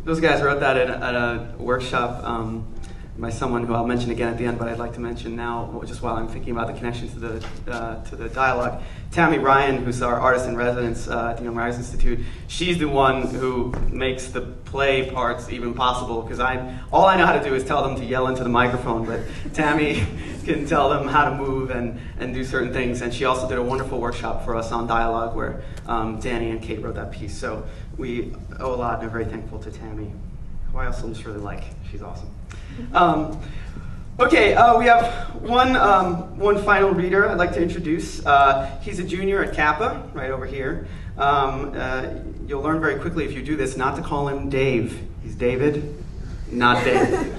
Those guys wrote that at a workshop by someone who I'll mention again at the end, but I'd like to mention now, just while I'm thinking about the connection to the dialogue. Tammy Ryan, who's our artist in residence at the Young Writers Institute, she's the one who makes the play parts even possible, because all I know how to do is tell them to yell into the microphone, but Tammy can tell them how to move and do certain things, and she also did a wonderful workshop for us on dialogue where Danny and Kate wrote that piece, so we owe a lot and are very thankful to Tammy, who I also just really like. She's awesome. Okay, we have one final reader I'd like to introduce. He's a junior at Kappa, right over here. You'll learn very quickly if you do this not to call him Dave. He's David, not Dave.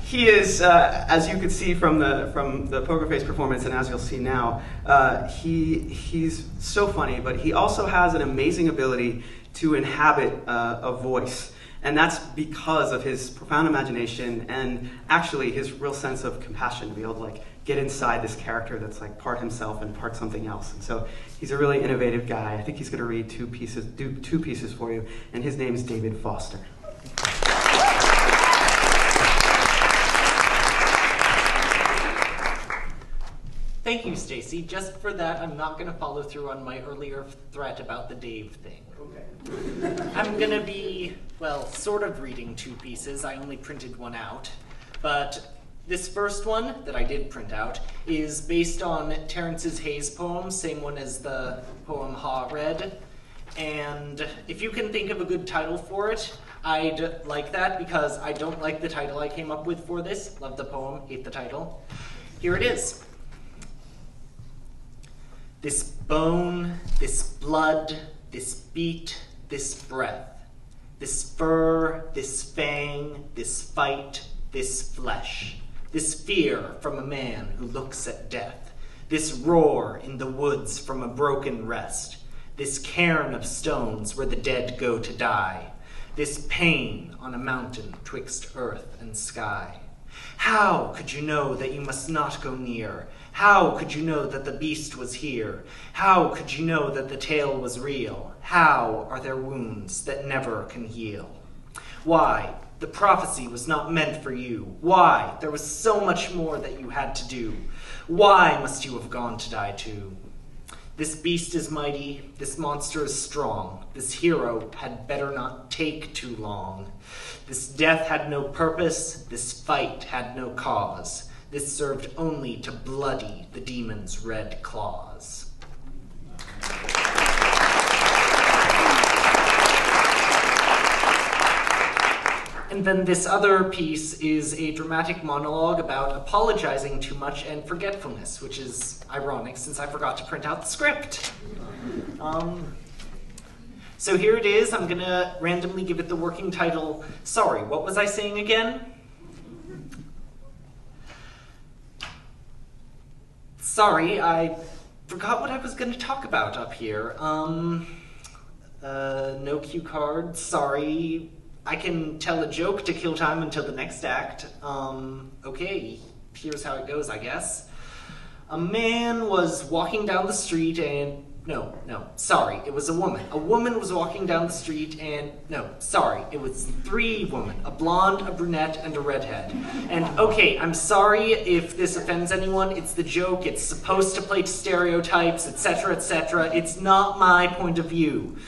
He is, as you could see from the Poker Face performance, and as you'll see now, he's so funny, but he also has an amazing ability to inhabit a voice. And that's because of his profound imagination and actually his real sense of compassion to be able to like get inside this character that's like part himself and part something else. And so he's a really innovative guy. I think he's going to read two pieces for you, and his name is David Foster. Thank you, Stacy. Just for that, I'm not going to follow through on my earlier threat about the Dave thing. Okay. I'm going to be, well, sort of reading two pieces. I only printed one out. But this first one that I did print out is based on Terrence's Hayes poem, same one as the poem Ha read. And if you can think of a good title for it, I'd like that, because I don't like the title I came up with for this. Love the poem, hate the title. Here it is. This bone, this blood, this beat, this breath, this fur, this fang, this fight, this flesh, this fear from a man who looks at death, this roar in the woods from a broken rest, this cairn of stones where the dead go to die, this pain on a mountain twixt earth and sky. How could you know that you must not go near? How could you know that the beast was here? How could you know that the tale was real? How are there wounds that never can heal? Why, the prophecy was not meant for you. Why, there was so much more that you had to do. Why must you have gone to die too? This beast is mighty, this monster is strong. This hero had better not take too long. This death had no purpose, this fight had no cause. This served only to bloody the demon's red claws. And then this other piece is a dramatic monologue about apologizing too much and forgetfulness, which is ironic since I forgot to print out the script. So here it is. I'm gonna randomly give it the working title. Sorry, what was I saying again? Sorry, I forgot what I was going to talk about up here. No cue card. Sorry. I can tell a joke to kill time until the next act. Okay, here's how it goes, I guess. A man was walking down the street and... No, sorry, it was a woman. A woman was walking down the street and... No, sorry, it was three women. A blonde, a brunette, and a redhead. And okay, I'm sorry if this offends anyone. It's the joke. It's supposed to play to stereotypes, etc., etc. It's not my point of view.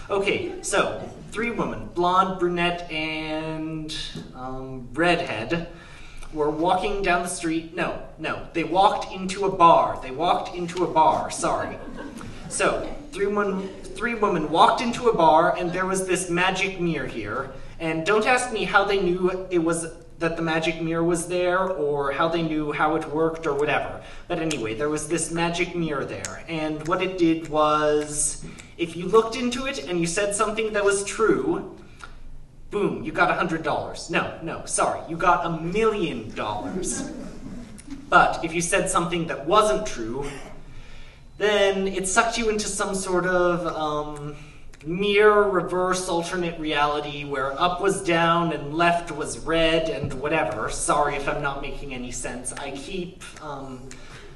Okay, so, three women, blonde, brunette, and redhead, were walking down the street. No, they walked into a bar. Sorry. So, three women walked into a bar, and there was this magic mirror here. And don't ask me how they knew that the magic mirror was there, or how they knew how it worked, or whatever. But anyway, there was this magic mirror there. And what it did was, if you looked into it and you said something that was true, boom, you got $100. No, sorry, you got $1 million. But if you said something that wasn't true, then it sucked you into some sort of mirror reverse alternate reality where up was down and left was red and whatever. Sorry if I'm not making any sense.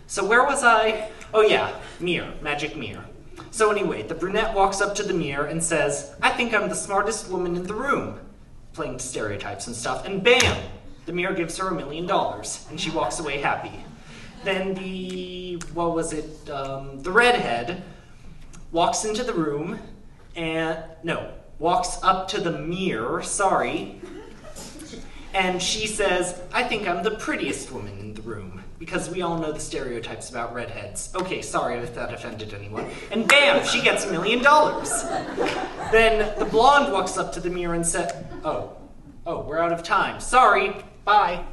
So where was I? Oh yeah, mirror, magic mirror. So anyway, the brunette walks up to the mirror and says, I think I'm the smartest woman in the room, playing stereotypes and stuff, and bam! The mirror gives her $1 million, and she walks away happy. Then the redhead walks into the room walks up to the mirror, and she says, I think I'm the prettiest woman in the room, because we all know the stereotypes about redheads. Okay, sorry if that offended anyone. And bam, she gets $1 million. Then the blonde walks up to the mirror and said, oh, we're out of time. Sorry, bye.